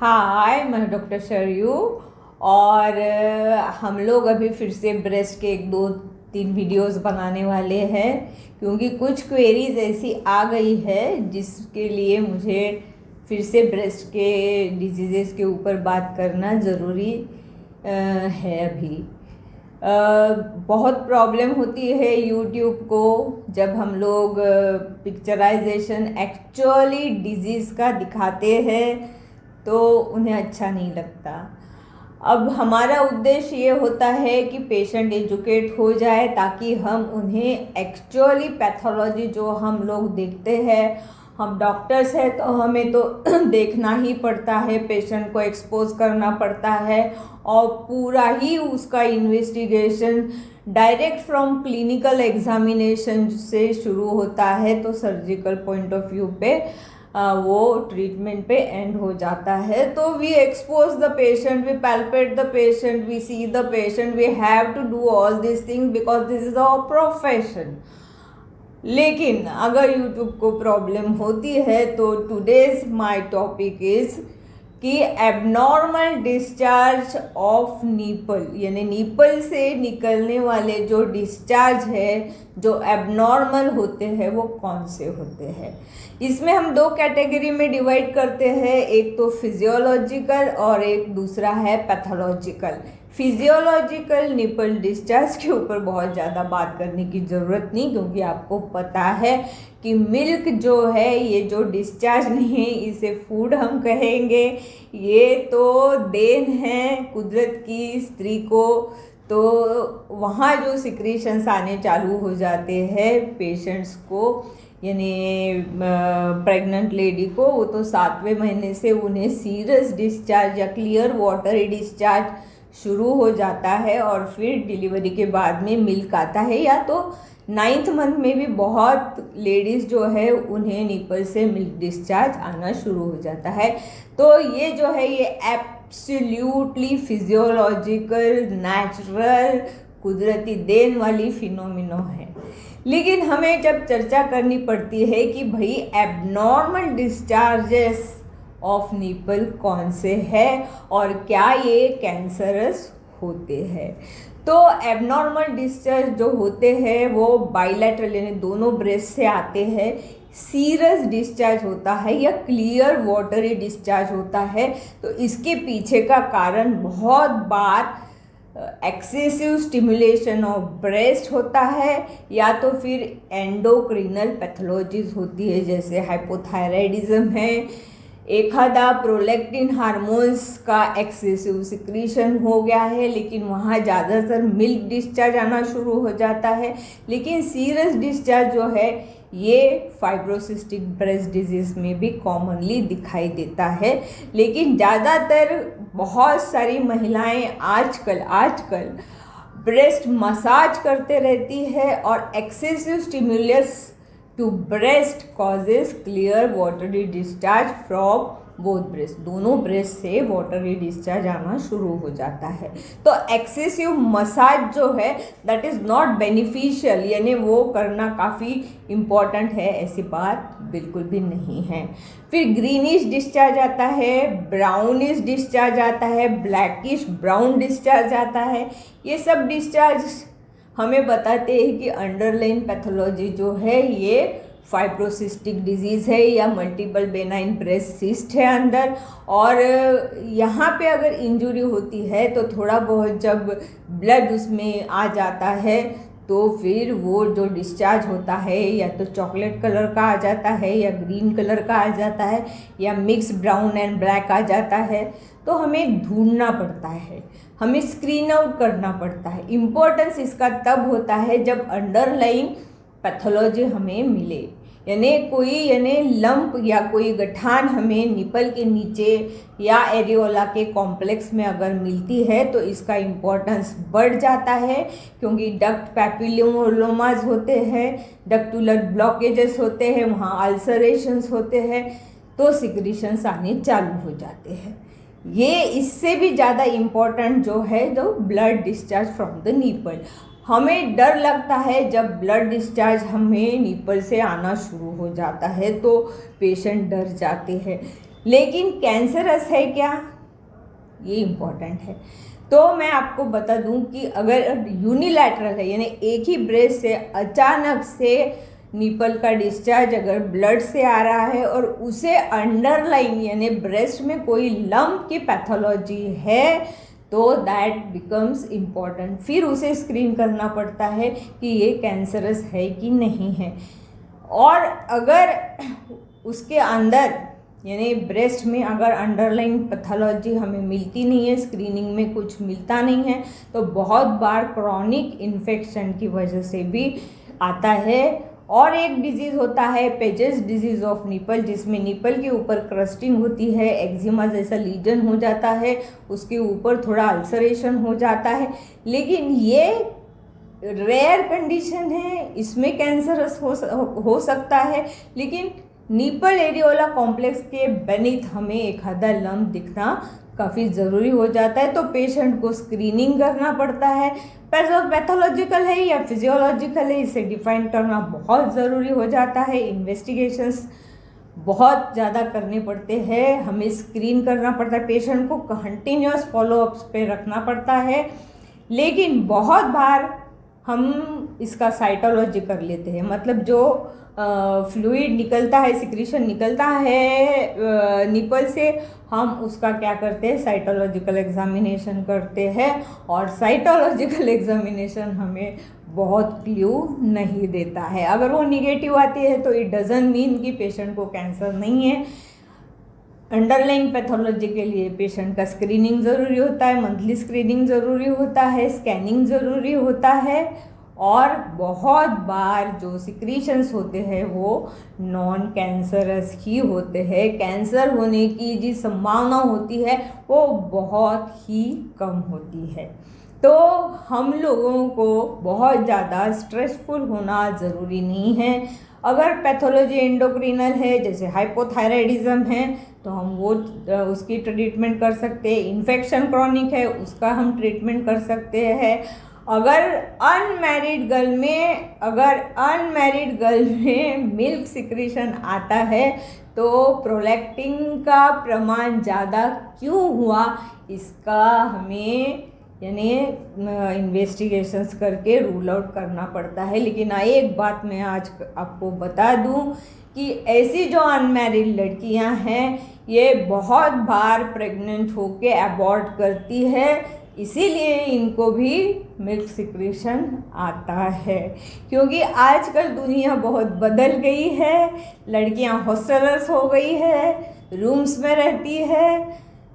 हाय, मैं डॉक्टर शरयू। और हम लोग अभी फिर से ब्रेस्ट के एक दो तीन वीडियोस बनाने वाले हैं, क्योंकि कुछ क्वेरीज ऐसी आ गई है जिसके लिए मुझे फिर से ब्रेस्ट के डिजीज़ेस के ऊपर बात करना ज़रूरी है। अभी बहुत प्रॉब्लम होती है यूट्यूब को जब हम लोग पिक्चराइजेशन एक्चुअली डिजीज़ का दिखाते हैं तो उन्हें अच्छा नहीं लगता। अब हमारा उद्देश्य ये होता है कि पेशेंट एजुकेट हो जाए ताकि हम उन्हें एक्चुअली पैथोलॉजी जो हम लोग देखते हैं, हम डॉक्टर्स हैं तो हमें तो देखना ही पड़ता है, पेशेंट को एक्सपोज करना पड़ता है और पूरा ही उसका investigation direct from clinical examination से शुरू होता है, तो सर्जिकल पॉइंट ऑफ व्यू पे वो ट्रीटमेंट पे एंड हो जाता है। तो we expose the patient, we palpate the patient, we see the patient, we have to do all this things because this is our profession. लेकिन अगर यूट्यूब को प्रॉब्लम होती है तो टुडेज माय टॉपिक इज कि एबनॉर्मल डिस्चार्ज ऑफ नीपल, यानी नीपल से निकलने वाले जो डिस्चार्ज है जो एबनॉर्मल होते हैं वो कौन से होते हैं। इसमें हम दो कैटेगरी में डिवाइड करते हैं, एक तो फिजियोलॉजिकल और एक दूसरा है पैथोलॉजिकल। फिजियोलॉजिकल निपल डिस्चार्ज के ऊपर बहुत ज़्यादा बात करने की ज़रूरत नहीं, क्योंकि आपको पता है कि मिल्क जो है ये जो डिस्चार्ज नहीं है इसे फूड हम कहेंगे। ये तो देन है कुदरत की स्त्री को, तो वहाँ जो सिक्रीशंस आने चालू हो जाते हैं पेशेंट्स को, यानी प्रेग्नेंट लेडी को, वो तो 7वें महीने से उन्हें सीरियस डिस्चार्ज या क्लियर वाटरी डिस्चार्ज शुरू हो जाता है और फिर डिलीवरी के बाद में मिल्क आता है, या तो 9th मंथ में भी बहुत लेडीज़ जो है उन्हें निपल से मिल्क डिस्चार्ज आना शुरू हो जाता है। तो ये जो है ये एब्सोल्युटली फिजियोलॉजिकल नेचुरल कुदरती देन वाली फिनोमिनो है। लेकिन हमें जब चर्चा करनी पड़ती है कि भाई एबनॉर्मल डिस्चार्जेस ऑफ निपल कौन से हैं और क्या ये कैंसरस होते हैं, तो एबनॉर्मल डिस्चार्ज जो होते हैं वो बाइलैटरल यानी दोनों ब्रेस्ट से आते हैं, सीरियस डिस्चार्ज होता है या क्लियर वाटरी डिस्चार्ज होता है। तो इसके पीछे का कारण बहुत बार एक्सेसिव स्टिमुलेशन ऑफ ब्रेस्ट होता है, या तो फिर एंडोक्रिनल पैथोलॉजीज होती है, जैसे हाइपोथायराइडिज्म है, एक आधा प्रोलैक्टिन हार्मोन्स का एक्सेसिव सिक्रीशन हो गया है, लेकिन वहाँ ज़्यादातर मिल्क डिस्चार्ज आना शुरू हो जाता है। लेकिन सीरियस डिस्चार्ज जो है ये फाइब्रोसिस्टिक ब्रेस्ट डिजीज़ में भी कॉमनली दिखाई देता है। लेकिन ज़्यादातर बहुत सारी महिलाएं आजकल ब्रेस्ट मसाज करते रहती है और excessive stimulus to breast causes clear watery discharge from both breast, दोनों ब्रेस्ट से वाटरी डिस्चार्ज आना शुरू हो जाता है। तो एक्सेसिव मसाज जो है दैट इज़ नॉट बेनिफिशियल, यानी वो करना काफ़ी इम्पॉर्टेंट है, ऐसी बात बिल्कुल भी नहीं है। फिर ग्रीनिश डिस्चार्ज आता है, ब्राउनिश डिस्चार्ज आता है, ब्लैकिश ब्राउन डिस्चार्ज आता है। ये सब डिस्चार्ज हमें बताते हैं कि अंडरलाइन पैथोलॉजी जो है ये फाइब्रोसिस्टिक डिजीज़ है या मल्टीपल बेनाइन ब्रेस्ट सिस्ट है अंदर। और यहाँ पे अगर इंजरी होती है तो थोड़ा बहुत जब ब्लड उसमें आ जाता है तो फिर वो जो डिस्चार्ज होता है या तो चॉकलेट कलर का आ जाता है या ग्रीन कलर का आ जाता है या मिक्स ब्राउन एंड ब्लैक आ जाता है। तो हमें ढूंढना पड़ता है, हमें स्क्रीन आउट करना पड़ता है। इम्पोर्टेंस इसका तब होता है जब अंडरलाइन पैथोलॉजी हमें मिले, यानी लंप या कोई गठान हमें निपल के नीचे या एरियोला के कॉम्प्लेक्स में अगर मिलती है तो इसका इम्पोर्टेंस बढ़ जाता है, क्योंकि डक्ट पैपिलोमाज होते हैं, डक्टुलर ब्लॉकेजेस होते हैं, वहाँ अल्सरेशंस होते हैं, तो सिक्रीशंस आने चालू हो जाते हैं। ये इससे भी ज़्यादा इम्पोर्टेंट जो है जो blood discharge from the nipple. हमें डर लगता है जब ब्लड डिस्चार्ज हमें निपल से आना शुरू हो जाता है तो पेशेंट डर जाते हैं। लेकिन कैंसरस है क्या, ये इम्पॉर्टेंट है। तो मैं आपको बता दूं कि अगर यूनिलैटरल है, यानी एक ही ब्रेस्ट से अचानक से निपल का डिस्चार्ज अगर ब्लड से आ रहा है और उसे अंडरलाइन यानी ब्रेस्ट में कोई लंप की पैथोलॉजी है, तो दैट बिकम्स इम्पॉर्टेंट। फिर उसे स्क्रीन करना पड़ता है कि ये कैंसरस है कि नहीं है। और अगर उसके अंदर यानी ब्रेस्ट में अगर अंडरलाइन पैथोलॉजी हमें मिलती नहीं है, स्क्रीनिंग में कुछ मिलता नहीं है, तो बहुत बार क्रॉनिक इन्फेक्शन की वजह से भी आता है। और एक डिजीज़ होता है पेजेस डिजीज़ ऑफ निपल, जिसमें निपल के ऊपर क्रस्टिंग होती है, एक्जिमा जैसा लीजन हो जाता है, उसके ऊपर थोड़ा अल्सरेशन हो जाता है। लेकिन ये रेयर कंडीशन है, इसमें कैंसरस हो सकता है, लेकिन निपल एरियोला कॉम्प्लेक्स के बेनीथ हमें एक आधा लम्प दिखना काफ़ी ज़रूरी हो जाता है। तो पेशेंट को स्क्रीनिंग करना पड़ता है, पैथोलॉजिकल है या फिजियोलॉजिकल है, इसे डिफाइन करना बहुत ज़रूरी हो जाता है। इन्वेस्टिगेशंस बहुत ज़्यादा करने पड़ते हैं, हमें स्क्रीन करना पड़ता है, पेशेंट को कंटिन्यूस फॉलोअप्स पे रखना पड़ता है। लेकिन बहुत बार हम इसका साइटोलॉजी कर लेते हैं, मतलब जो फ्लूइड निकलता है, सिक्रीशन निकलता है निपल से, हम उसका क्या करते हैं, साइटोलॉजिकल एग्जामिनेशन करते हैं। और साइटोलॉजिकल एग्जामिनेशन हमें बहुत क्ल्यू नहीं देता है। अगर वो निगेटिव आती है तो इट डजंट मीन कि पेशेंट को कैंसर नहीं है। अंडरलाइन पैथोलॉजी के लिए पेशेंट का स्क्रीनिंग ज़रूरी होता है, मंथली स्क्रीनिंग ज़रूरी होता है, स्कैनिंग ज़रूरी होता है। और बहुत बार जो सिक्रीशंस होते हैं वो नॉन कैंसरस ही होते हैं, कैंसर होने की जो संभावना होती है वो बहुत ही कम होती है। तो हम लोगों को बहुत ज़्यादा स्ट्रेसफुल होना ज़रूरी नहीं है। अगर पैथोलॉजी एंडोक्रिनल है, जैसे हाइपोथायराइडिज्म है, तो हम वो उसकी ट्रीटमेंट कर सकते हैं। इन्फेक्शन क्रॉनिक है, उसका हम ट्रीटमेंट कर सकते हैं। अगर अनमैरिड गर्ल में मिल्क सिक्रीशन आता है तो प्रोलैक्टिन का प्रमाण ज़्यादा क्यों हुआ, इसका हमें यानी इन्वेस्टिगेशंस करके रूल आउट करना पड़ता है। लेकिन एक बात मैं आज आपको बता दूं कि ऐसी जो अनमैरिड लड़कियां हैं, ये बहुत बार प्रेग्नेंट होके अबॉर्ट करती है, इसीलिए इनको भी मिल्क सिक्रीशन आता है। क्योंकि आजकल दुनिया बहुत बदल गई है, लड़कियां हॉस्टलर्स हो गई है, रूम्स में रहती है,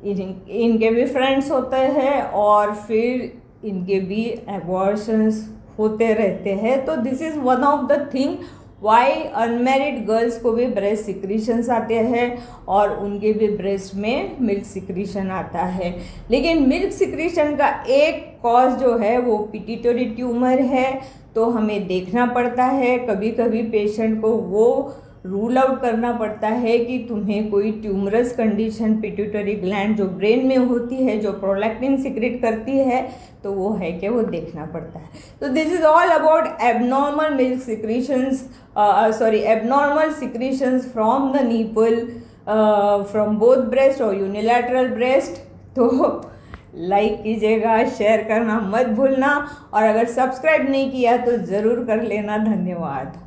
इनके भी फ्रेंड्स होते हैं और फिर इनके भी अबॉर्शंस होते रहते हैं। तो this is one of the thing why unmarried girls को भी ब्रेस्ट सिक्रीशंस आते हैं और उनके भी ब्रेस्ट में मिल्क सिक्रीशन आता है। लेकिन मिल्क सिक्रीशन का एक कॉज जो है वो पिट्यूटरी ट्यूमर है, तो हमें देखना पड़ता है। कभी कभी पेशेंट को वो रूल आउट करना पड़ता है कि तुम्हें कोई ट्यूमरस कंडीशन पिट्यूटरी ग्लैंड जो ब्रेन में होती है, जो प्रोलैक्टिन सिक्रेट करती है, तो वो है कि वो देखना पड़ता है। तो this is all about abnormal milk secretions, abnormal secretions from the नीपल फ्रॉम बोथ ब्रेस्ट और यूनिलैटरल ब्रेस्ट। तो लाइक कीजिएगा, शेयर करना मत भूलना, और अगर सब्सक्राइब नहीं किया तो ज़रूर कर लेना। धन्यवाद।